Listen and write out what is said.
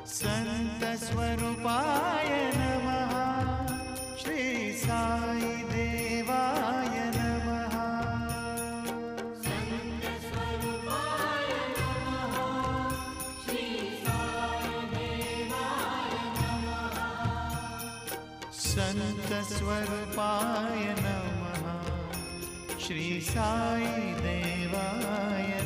संत स्वरूपाय नमः, श्री साई देवाय नमः। संत स्वरूपाय नमः, श्री साई देवाय नमः। संत स्वरूपाय नमः, श्री साई देवाय